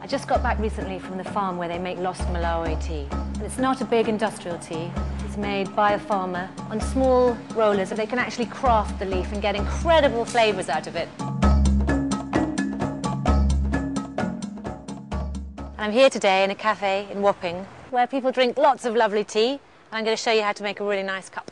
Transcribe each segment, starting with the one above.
just got back recently from the farm where they make Lost Malawi tea. And it's not a big industrial tea. It's made by a farmer on small rollers so they can actually craft the leaf and get incredible flavours out of it. And I'm here today in a cafe in Wapping where people drink lots of lovely tea, and I'm going to show you how to make a really nice cup.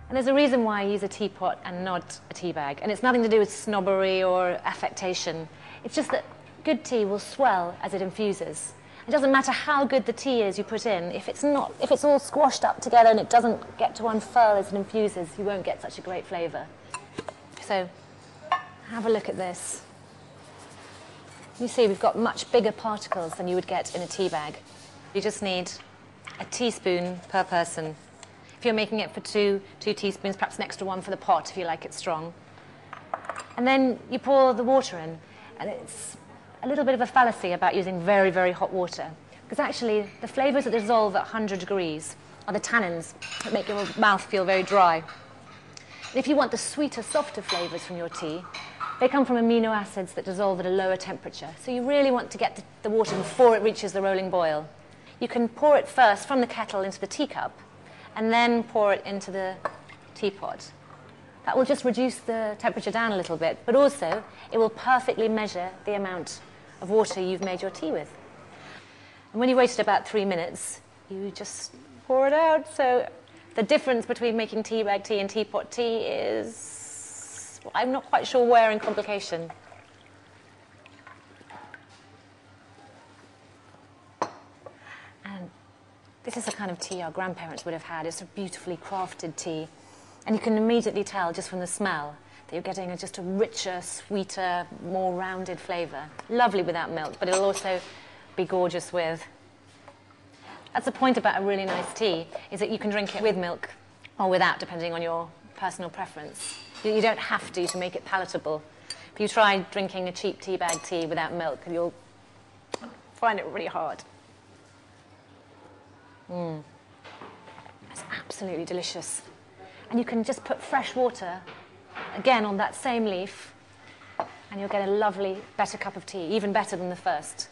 And there's a reason why I use a teapot and not a tea bag, and it's nothing to do with snobbery or affectation. It's just that good tea will swell as it infuses. It doesn't matter how good the tea is you put in, if it's all squashed up together and it doesn't get to unfurl as it infuses, you won't get such a great flavour. So have a look at this. You see we've got much bigger particles than you would get in a tea bag. You just need a teaspoon per person. If you're making it for two teaspoons, perhaps an extra one for the pot if you like it strong. And then you pour the water in, and it's a little bit of a fallacy about using very, very hot water, because actually the flavours that dissolve at 100 degrees are the tannins that make your mouth feel very dry. And if you want the sweeter, softer flavours from your tea, they come from amino acids that dissolve at a lower temperature. So you really want to get the water before it reaches the rolling boil. You can pour it first from the kettle into the teacup, and then pour it into the teapot. That will just reduce the temperature down a little bit, but also it will perfectly measure the amount of water you've made your tea with. And when you waited about 3 minutes, you just pour it out. So the difference between making tea bag tea and teapot tea is, well, I'm not quite sure where in complication. And this is the kind of tea our grandparents would have had. It's a beautifully crafted tea. And you can immediately tell just from the smell that you're getting just a richer, sweeter, more rounded flavour. Lovely without milk, but it'll also be gorgeous with. That's the point about a really nice tea, is that you can drink it with milk or without, depending on your personal preference. You don't have to make it palatable. If you try drinking a cheap tea bag tea without milk, you'll find it really hard. It's absolutely delicious. And you can just put fresh water, again, on that same leaf, and you'll get a lovely, better cup of tea, even better than the first.